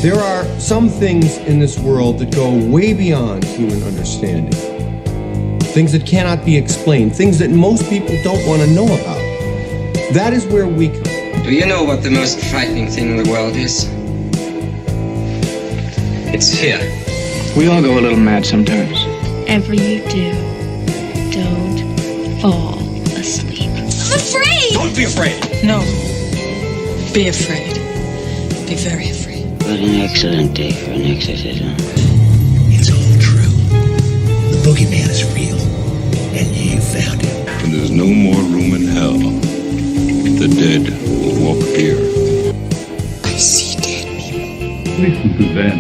There are some things in this world that go way beyond human understanding. Things that cannot be explained, things that most people don't want to know about. That is where we come. Do you know what the most frightening thing in the world is? It's fear. We all go a little mad sometimes. Whatever you do, don't fall asleep. I'm afraid! Don't be afraid! No. Be afraid. Be very afraid. What an excellent day for an exorcism. It's all true. The boogeyman is real. And you found him. When there's no more room in hell, the dead will walk the earth. I see dead people. Listen to them.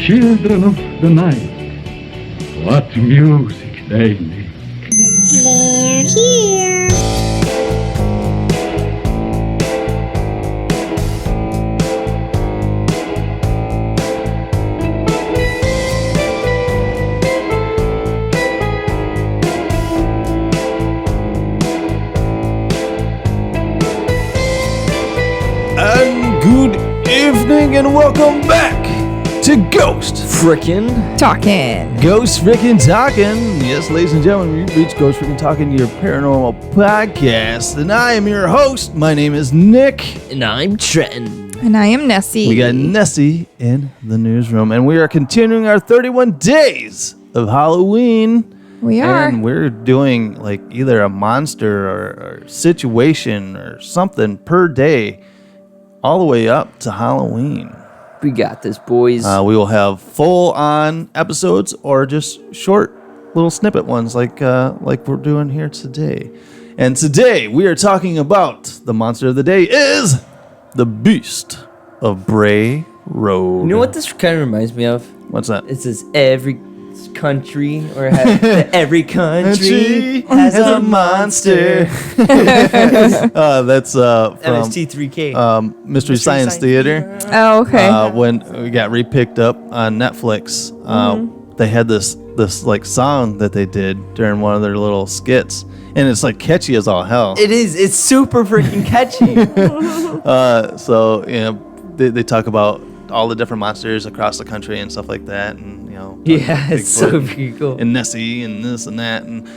Children of the night. What music they make. They're here. And good evening and welcome back to Ghost Frickin' Talking. Ghost Frickin' Talking. Yes, ladies and gentlemen, we've reached Ghost Frickin' Talking, your paranormal podcast. And I am your host. My name is Nick. And I'm Trenton. And I am Nessie. We got Nessie in the newsroom. And we are continuing our 31 days of Halloween. We are. And we're doing like either a monster or situation or something per day all the way up to Halloween. We got this, boys. We will have full-on episodes or just short little snippet ones like we're doing here today. And today we are talking about the monster of the day is the Beast of Bray Road. You know what this kind of reminds me of? What's that? It says every country or every country has a monster. That's from MST3K. Mystery Science Theater. Oh, okay. When we got re-picked up on Netflix, they had this like song that they did during one of their little skits, and it's like catchy as all hell. It is. It's super freaking catchy. So you know, they talk about all the different monsters across the country and stuff like that, and you know, yeah, it's so pretty cool. And Nessie and this and that, and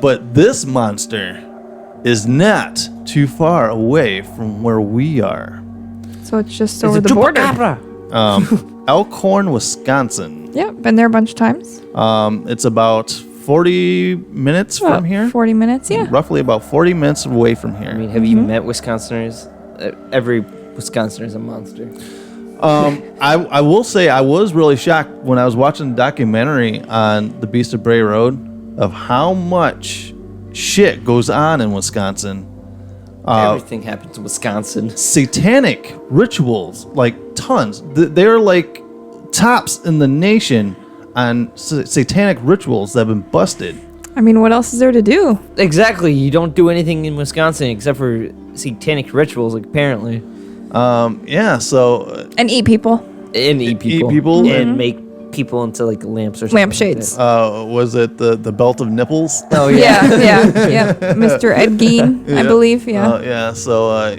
but this monster is not too far away from where we are. So it's just over the border. Elkhorn, Wisconsin. Yep, been there a bunch of times. It's about 40 minutes from here. 40 minutes, yeah. Roughly about 40 minutes away from here. I mean, have you met Wisconsiners? Every Wisconsin is a monster. I will say I was really shocked when I was watching the documentary on the Beast of Bray Road of how much shit goes on in Wisconsin. Everything happens in Wisconsin. Satanic rituals, like tons. They're like tops in the nation on satanic rituals that have been busted. I mean, what else is there to do? Exactly. You don't do anything in Wisconsin except for satanic rituals, like, apparently. Yeah, so... And eat people. And eat people. Eat people. And make people into, like, lamps or something. Lampshades. Like was it the belt of nipples? Oh, yeah. yeah. Mr. Ed Gein, I believe, yeah. Yeah, so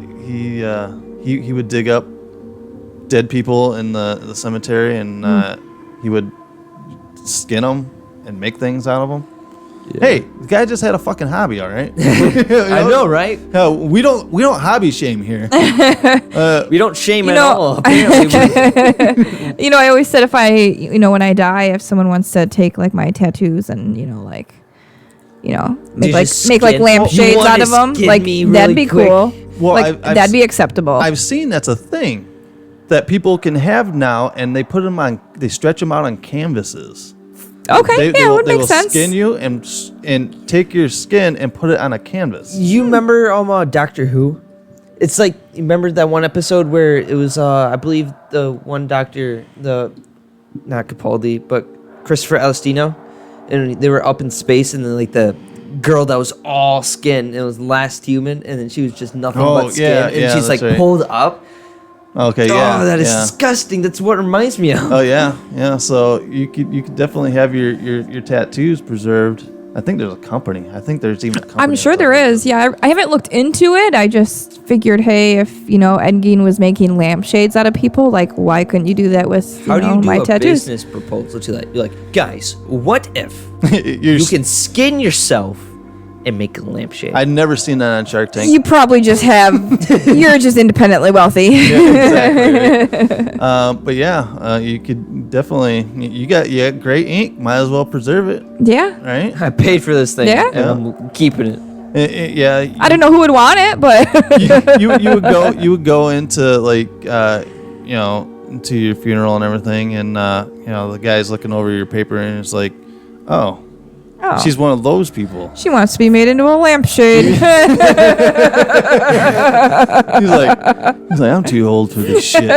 he would dig up dead people in the cemetery, and he would skin them and make things out of them. Yeah. Hey, the guy just had a fucking hobby, all right? I know, right? We don't hobby shame here. We don't shame at all. Apparently. You know, I always said if when I die, if someone wants to take like my tattoos and make like lampshades out of them, like that'd be cool. Well, like that'd be acceptable. I've seen that's a thing that people can have now, and they stretch them out on canvases. Okay, it would make sense. They will skin you and take your skin and put it on a canvas. You remember Doctor Who? It's like, you remember that one episode where it was, I believe the one doctor, not Capaldi, but Christopher Alestino, and they were up in space, and then like the girl that was all skin, it was last human, and then she was just nothing but skin, and she's like pulled up. Okay, yeah. Oh, that is disgusting. That's what it reminds me of. Oh yeah. So you could definitely have your tattoos preserved I think there's a company. I think there's even a company. I'm sure there is. Yeah, I haven't looked into it. I just figured, hey, if Ed Gein was making lampshades out of people, like, why couldn't you do that with How do you do my a tattoos? business proposal to that? You're like, guys, what if You're you can skin yourself and make a lampshade? I'd never seen that on Shark Tank. You probably just have. You're just independently wealthy. Yeah, exactly. Right? But yeah, you could definitely. You got great ink. Might as well preserve it. Yeah. Right. I paid for this thing. Yeah. And I'm keeping it. Yeah. I don't know who would want it, but you would go into like into your funeral and everything, and the guy's looking over your paper and it's like, oh. She's one of those people. She wants to be made into a lampshade. He's like, I'm too old for this shit.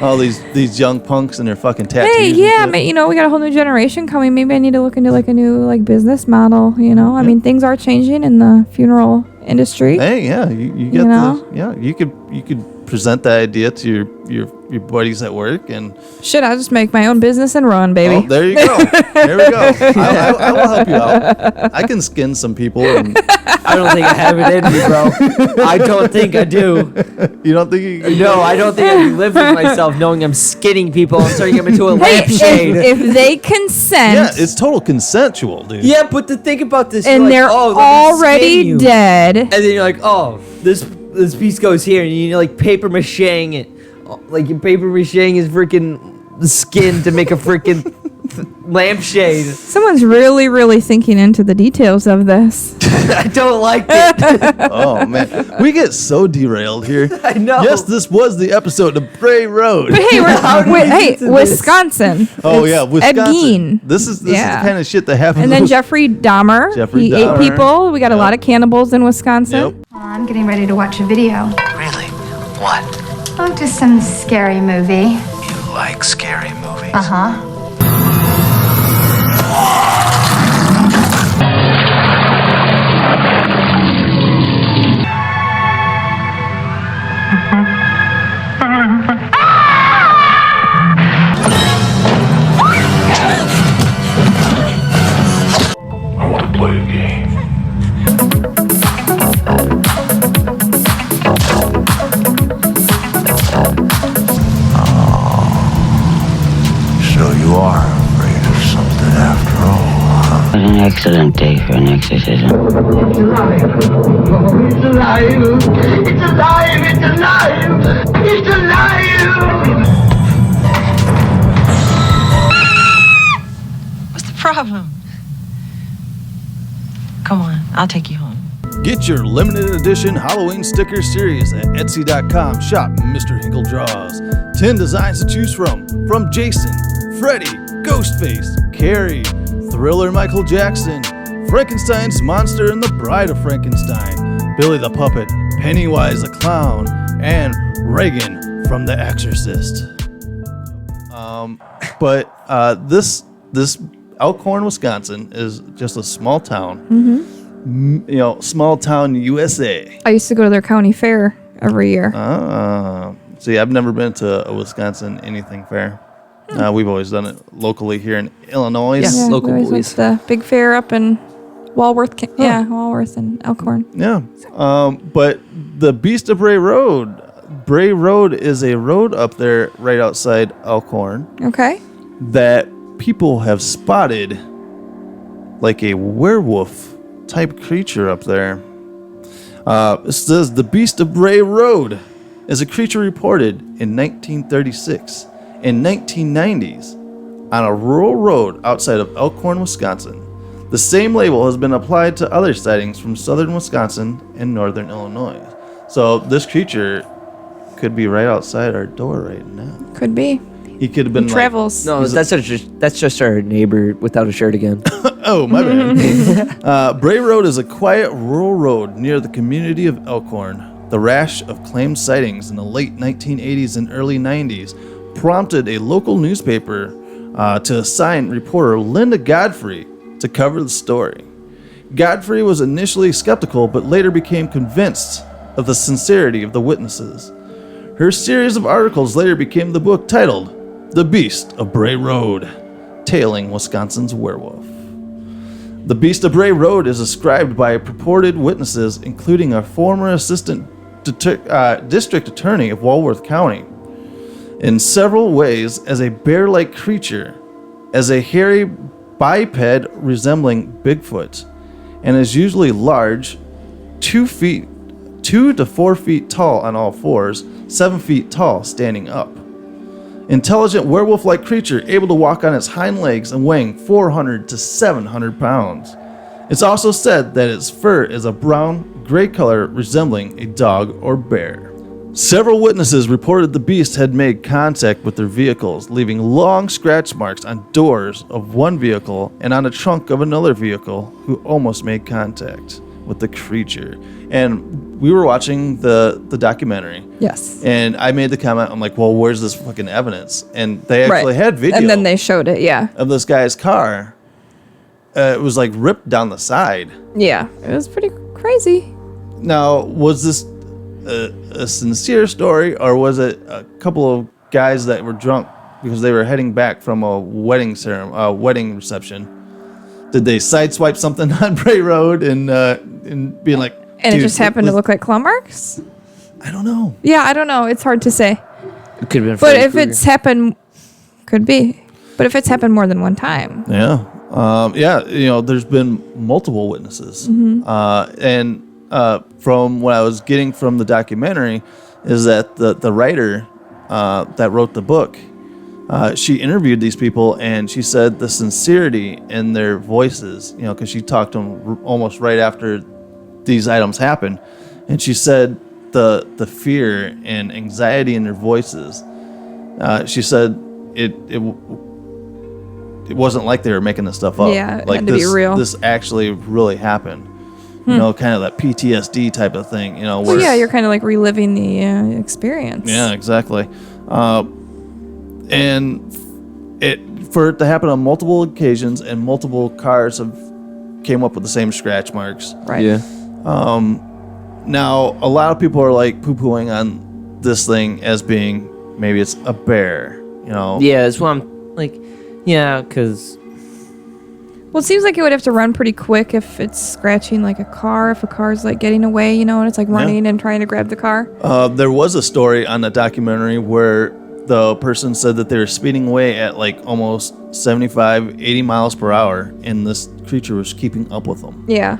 All these young punks and their fucking tattoos. Hey, yeah, we got a whole new generation coming. Maybe I need to look into like a new business model. I mean, things are changing in the funeral industry. Hey, yeah, you get you could present that idea to your buddies at work and shit. I'll just make my own business and run, baby. Oh, there you go. There we go. I will help you out. I can skin some people. And I don't think I have it in me, bro. I don't think I do. You don't think you? No, I don't think I can live with myself knowing I'm skinning people and turning them into a lampshade. If they consent. Yeah, it's total consensual, dude. Yeah, but to think about this, and they're already dead. And then you're like, oh, this piece goes here, and you're like paper macheing it. Like you're paper macheing his freaking skin to make a freaking lampshade. Someone's really, really thinking into the details of this. I don't like it. Oh man, we get so derailed here. I know. Yes, this was the episode of Bray Road. But hey, Wisconsin. Oh yeah, Wisconsin. Ed Gein. This is the kind of shit that happens. And then Jeffrey Dahmer. He ate people. We got a lot of cannibals in Wisconsin. Well, I'm getting ready to watch a video. Really? What? Oh, just some scary movie. You like scary movies? Uh-huh. I want to play a game. So you are afraid of something after all, huh? What an excellent day for an exorcism. It's alive. Oh, it's alive. It's alive. It's alive. It's alive. What's the problem? Come on, I'll take you home. Get your limited edition Halloween sticker series at Etsy.com. Shop Mr. Hinkle Draws. 10 designs to choose from Jason, Freddy, Ghostface, Carrie, Thriller Michael Jackson, Frankenstein's Monster and the Bride of Frankenstein, Billy the Puppet, Pennywise the Clown, and Reagan from The Exorcist. But this Elkhorn, Wisconsin is just a small town. Mm-hmm. Small town USA. I used to go to their county fair every year. See, I've never been to a Wisconsin anything fair. We've always done it locally here in Illinois. Yeah, local boys. Went to the big fair up in Walworth. Walworth and Elkhorn. Yeah. But the Beast of Bray Road is a road up there right outside Elkhorn. Okay. That people have spotted like a werewolf type creature up there. It says the Beast of Bray Road is a creature reported in 1936 and 1990s on a rural road outside of Elkhorn, Wisconsin. The same label has been applied to other sightings from southern Wisconsin and northern Illinois. So this creature could be right outside our door right now. Could be. He could have been travels. No, that's just our neighbor without a shirt again. Oh, my bad. Bray Road is a quiet rural road near the community of Elkhorn. The rash of claimed sightings in the late 1980s and early 90s prompted a local newspaper to assign reporter Linda Godfrey to cover the story. Godfrey was initially skeptical, but later became convinced of the sincerity of the witnesses. Her series of articles later became the book titled The Beast of Bray Road, Tailing Wisconsin's Werewolf. The Beast of Bray Road is ascribed by purported witnesses, including a former assistant district attorney of Walworth County, in several ways as a bear-like creature, as a hairy biped resembling Bigfoot, and is usually large, 2 to 4 feet tall on all fours, 7 feet tall standing up. Intelligent werewolf-like creature able to walk on its hind legs and weighing 400 to 700 pounds. It's also said that its fur is a brown-gray color resembling a dog or bear. Several witnesses reported the beast had made contact with their vehicles, leaving long scratch marks on doors of one vehicle and on the trunk of another vehicle who almost made contact with the creature. And we were watching the documentary. Yes. And I made the comment, I'm like, well, where's this fucking evidence? And they actually had video. And then they showed it, yeah. Of this guy's car. It was like ripped down the side. Yeah, it was pretty crazy. Now, was this a sincere story, or was it a couple of guys that were drunk because they were heading back from a wedding reception? Did they sideswipe something on Bray Road and being like, and it just happened to look like claw marks? I don't know. Yeah, I don't know. It's hard to say. It could have been. But if it's happened, could be. But if it's happened more than one time. Yeah. There's been multiple witnesses. And from what I was getting from the documentary is that the writer that wrote the book, she interviewed these people, and she said the sincerity in their voices, because she talked to them almost right after these items happened, and she said the fear and anxiety in their voices. She said it wasn't like they were making this stuff up. Yeah, it like had to be real. This actually really happened. Kind of that PTSD type of thing. Well, yeah, you're kind of like reliving the experience. Yeah, exactly. And for it to happen on multiple occasions, and multiple cars came up with the same scratch marks. Right. Yeah. Now, a lot of people are like poo-pooing on this thing as being maybe it's a bear. Yeah, that's what I'm like. Yeah, because. Well, it seems like it would have to run pretty quick if it's scratching like a car, if a car's like getting away, and it's like running and trying to grab the car. There was a story on the documentary where the person said that they were speeding away at like almost 75, 80 miles per hour, and this creature was keeping up with them. Yeah.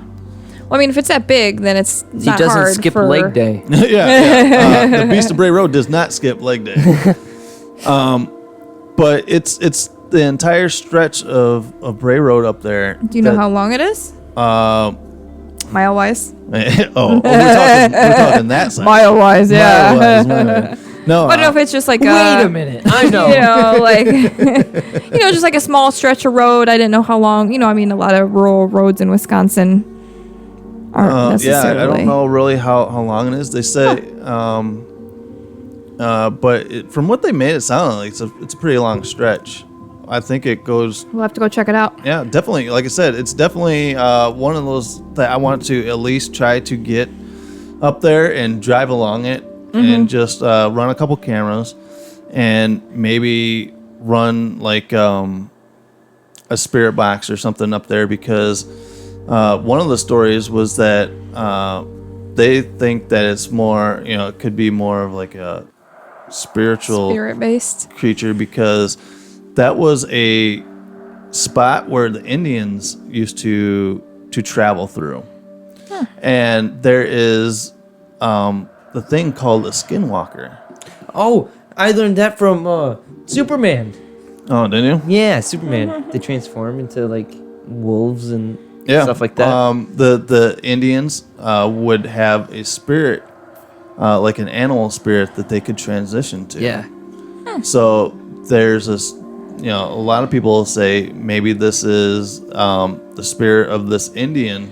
Well, I mean, if it's that big, then it's He not doesn't hard skip for... leg day. Yeah. The Beast of Bray Road does not skip leg day. But it's the entire stretch of Bray Road up there. Do you know how long it is? Mile-wise? we're talking that side. Mile-wise, yeah. Mile-wise. No, I don't know if it's just like Wait a minute. I know. Just like a small stretch of road. I didn't know how long. A lot of rural roads in Wisconsin aren't necessarily. Yeah, I don't know really how long it is. They say, but from what they made it sound like, it's a pretty long stretch. I think it goes. We'll have to go check it out. Yeah, definitely. Like I said, it's definitely one of those that I want to at least try to get up there and drive along it, and just run a couple cameras, and maybe run like a spirit box or something up there, because one of the stories was that they think that it's more, it could be more of like a spirit-based creature, because that was a spot where the Indians used to travel through. And there is the thing called a skinwalker. Oh, I learned that from Superman. Oh, didn't you? Yeah, Superman. They transform into like wolves and stuff like that. The Indians would have a spirit, like an animal spirit that they could transition to. Yeah. So there's this, a lot of people say maybe this is the spirit of this Indian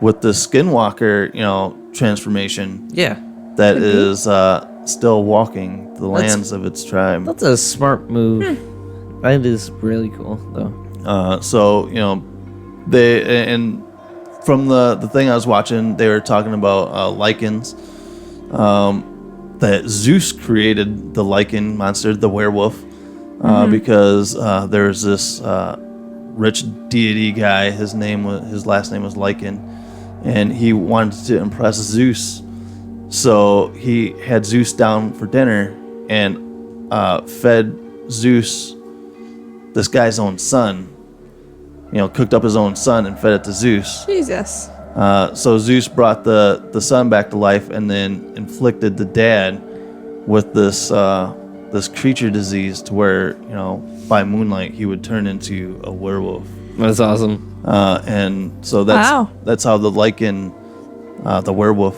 with the skinwalker, transformation. Yeah. That is still walking the lands of its tribe. That's a smart move. That is really cool, though. So they, and from the thing I was watching, they were talking about lichens. That Zeus created the lichen monster, the werewolf, because there's this rich deity guy. His last name was Lycan, and he wanted to impress Zeus. So he had Zeus down for dinner and fed Zeus this guy's own son. Cooked up his own son and fed it to Zeus. Jesus. So Zeus brought the son back to life and then inflicted the dad with this creature disease to where, by moonlight he would turn into a werewolf. That's awesome. And so that's how the Lycan, the werewolf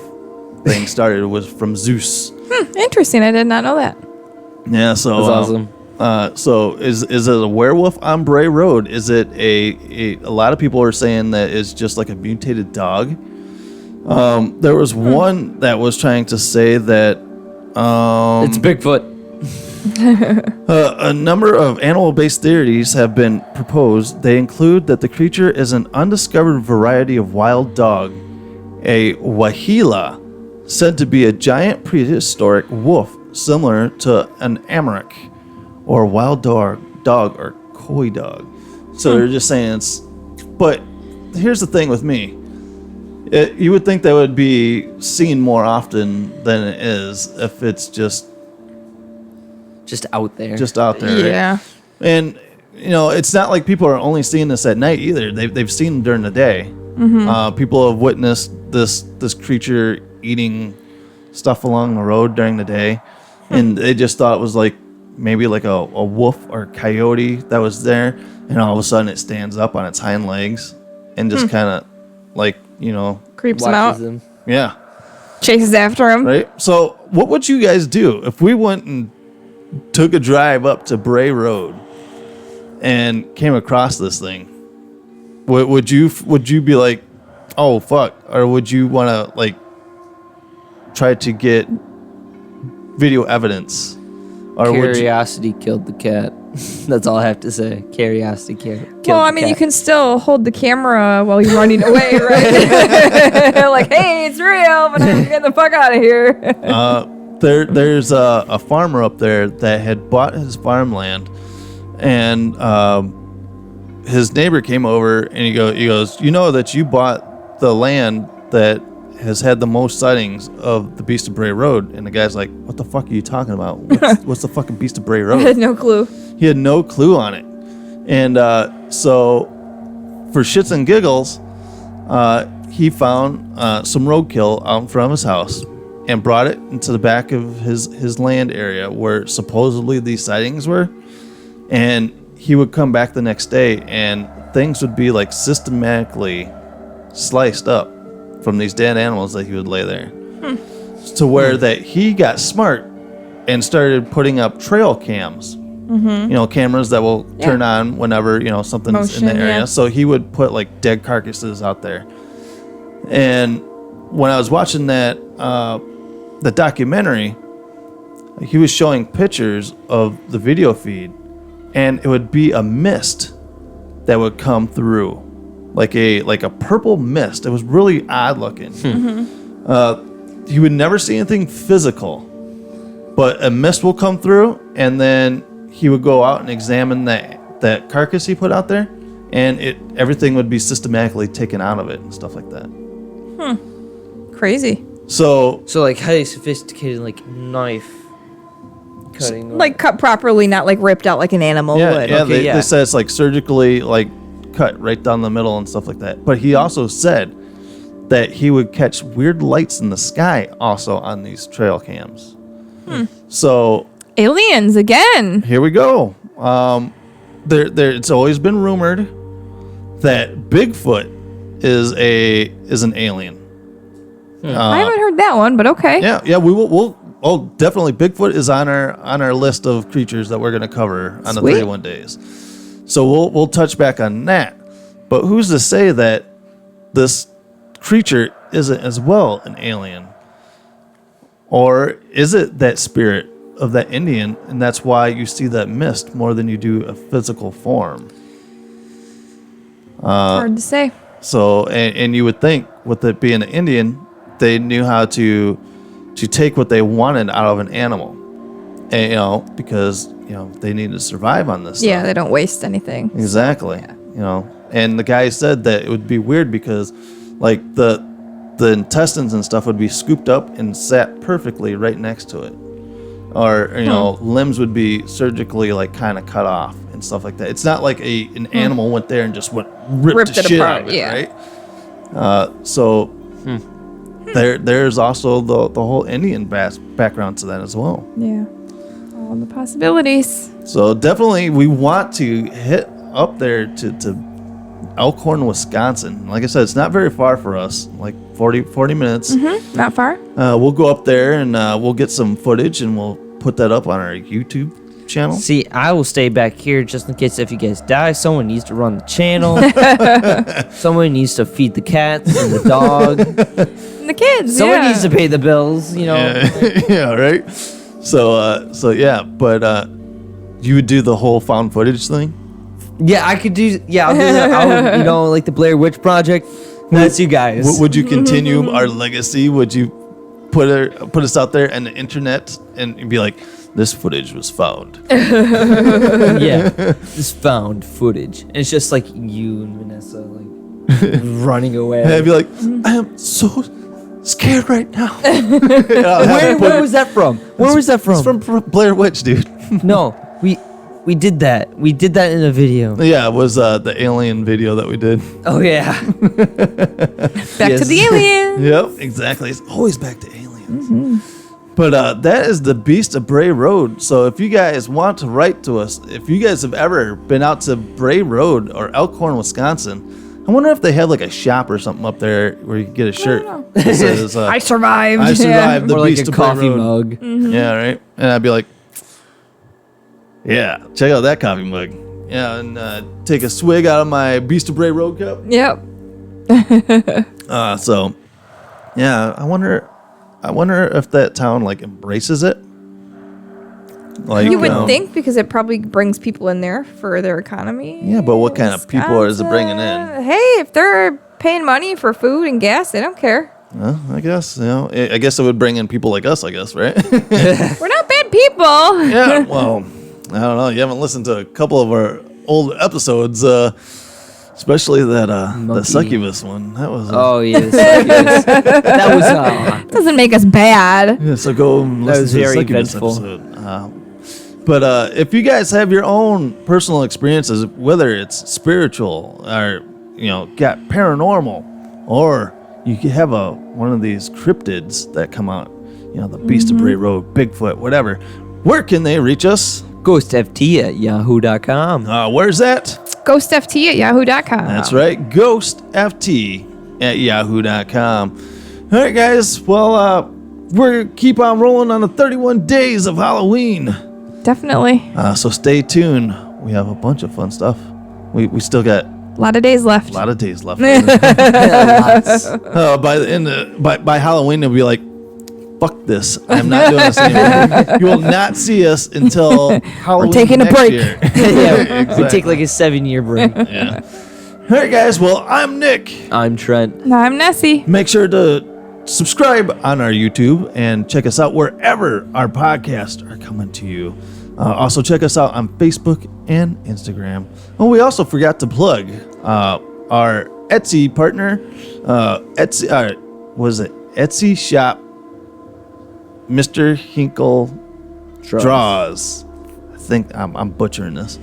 thing started. It was from Zeus. Interesting. I did not know that. Yeah, so that's awesome. So is it a werewolf on Bray Road? Is it a lot of people are saying that it's just like a mutated dog. There was one that was trying to say that it's Bigfoot. A number of animal-based theories have been proposed. They include that the creature is an undiscovered variety of wild dog, a wahila, said to be a giant prehistoric wolf similar to an amarok, or wild dog or coy dog. So they're just saying it's... But here's the thing with me. You would think that would be seen more often than it is if it's just out there. Just out there, yeah. Right? And, it's not like people are only seeing this at night either. They've seen them during the day. Mm-hmm. People have witnessed this creature eating stuff along the road during the day. And they just thought it was like maybe like a wolf or coyote that was there, and all of a sudden it stands up on its hind legs and just kind of like creeps him out. Yeah, chases after him. Right. So what would you guys do if we went and took a drive up to Bray Road and came across this thing? Would you be like, oh fuck, or would you want to like try to get video evidence? Or curiosity killed the cat. That's all I have to say. Curiosity killed the cat. Well, I mean, you can still hold the camera while you're running away, right? Like, hey, it's real, but I'm getting the fuck out of here. There's a farmer up there that had bought his farmland, and his neighbor came over and he goes, that you bought the land that has had the most sightings of the Beast of Bray Road. And the guy's like, what the fuck are you talking about? What's the fucking Beast of Bray Road? I had no clue. He had no clue on it. And so for shits and giggles, he found some roadkill out in front of his house and brought it into the back of his land area where supposedly these sightings were. And he would come back the next day and things would be like systematically sliced up from these dead animals that he would lay there. To where that he got smart and started putting up trail cams. Cameras that will turn on whenever something's in the area. So he would put like dead carcasses out there. And when I was watching that the documentary, he was showing pictures of the video feed, and it would be a mist that would come through, like a purple mist. It was really odd looking. He would never see anything physical, but a mist will come through, and then he would go out and examine that carcass he put out there, and everything would be systematically taken out of it and stuff like that. Crazy. So like highly sophisticated, like knife cutting, like cut properly, not like ripped out like an animal would. Yeah, they said it's like surgically like cut right down the middle and stuff like that. But he also said that he would catch weird lights in the sky also on these trail cams. So aliens again. Here we go. It's always been rumored that Bigfoot is an alien. I haven't heard that one, but okay. Yeah, we will. Oh, definitely. Bigfoot is on our list of creatures that we're going to cover on the 31 days. So we'll touch back on that. But who's to say that this creature isn't as well an alien? Or is it that spirit of that Indian, and that's why you see that mist more than you do a physical form? Hard to say. So, and you would think with it being an Indian, they knew how to take what they wanted out of an animal, and because they need to survive on this. Yeah, stuff. they don't waste anything. Exactly. And the guy said that it would be weird because, like, the intestines and stuff would be scooped up and sat perfectly right next to it, or limbs would be surgically like kind of cut off and stuff like that. It's not like an animal went there and just ripped the shit out of it, right? There's also the whole Indian background to that as well. Yeah, all the possibilities. So definitely we want to hit up there to Elkhorn, Wisconsin. Like I said, it's not very far for us, like 40 minutes. Not far. We'll go up there and we'll get some footage and we'll put that up on our YouTube channel. See, I will stay back here just in case if you guys die. Someone needs to run the channel. Someone needs to feed the cats and the dog. And the kids. Someone needs to pay the bills, Yeah, right? So yeah, but you would do the whole found footage thing? Yeah, I could do. Yeah, I'll do that. Like the Blair Witch Project. That's you guys. Would you continue our legacy? Would you put us out there on the internet and be like, this footage was found? Yeah, this found footage. And it's just like you and Vanessa like running away. And I'd be like, I am so scared right now. Where was that from? Where was that from? It's from Blair Witch, dude. No, we did that. We did that in a video. Yeah, it was the alien video that we did. Oh yeah. Back to the aliens. Yep, exactly. It's always back to aliens. But that is the Beast of Bray Road. So if you guys want to write to us, if you guys have ever been out to Bray Road or Elkhorn, Wisconsin, I wonder if they have like a shop or something up there where you can get a shirt that says, I survived. I survived the or Beast like a of Bray coffee Road. mug. Yeah, right. And I'd be like, yeah, check out that coffee mug. Yeah, and take a swig out of my Beast of Bray Road cup. Yep. So, yeah, I wonder if that town like embraces it. Like You would think, because it probably brings people in there for their economy. Yeah, but what kind of people is it bringing in? Hey, if they're paying money for food and gas, they don't care. Well, I guess I guess it would bring in people like us. I guess, right? We're not bad people. Yeah. Well, I don't know. You haven't listened to a couple of our old episodes, especially that the succubus one. That was. Oh yeah, the succubus. That was. Doesn't make us bad. Yeah, so go and listen was to the very succubus eventful. episode. But if you guys have your own personal experiences, whether it's spiritual or got paranormal, or you could have one of these cryptids that come out, the Beast of Bray Road, Bigfoot, whatever. Where can they reach us? GhostFT@yahoo.com. Where's that? GhostFT@yahoo.com. That's right, GhostFT@yahoo.com. All right, guys. Well, we're keep on rolling on the 31 days of Halloween. Definitely. So stay tuned. We have a bunch of fun stuff. We still got A lot of days left. a lot of days left. By the end by Halloween, it'll be like, fuck this. I'm not doing this anymore. You will not see us until Halloween. We're taking a next break. year. Yeah, Exactly. we take like a 7-year break. Yeah. All right, guys. Well, I'm Nick. I'm Trent. No, I'm Nessie. Make sure to subscribe on our YouTube and check us out wherever our podcasts are coming to you. Also, check us out on Facebook and Instagram. Oh, we also forgot to plug our Etsy partner. Etsy shop, Mr. Hinkle Draws. I think I'm butchering this.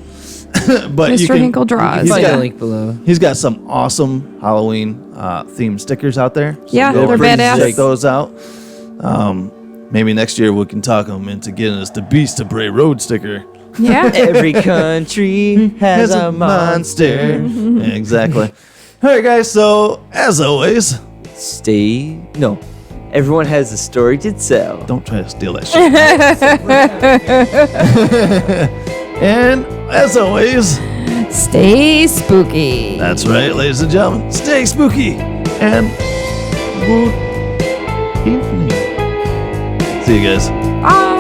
But Mr. Hinkle Draws. Find the link below. He's got some awesome Halloween themed stickers out there. So Yeah, go they're badass. Check those out. Maybe next year we can talk him into getting us the Beast of Bray Road sticker. Yeah. Every country has a monster. Yeah, exactly. All right, guys. So as always, everyone has a story to tell. don't try to steal that shit. And as always, Stay spooky. that's right, ladies and gentlemen. Stay spooky and good evening. See you guys. Bye.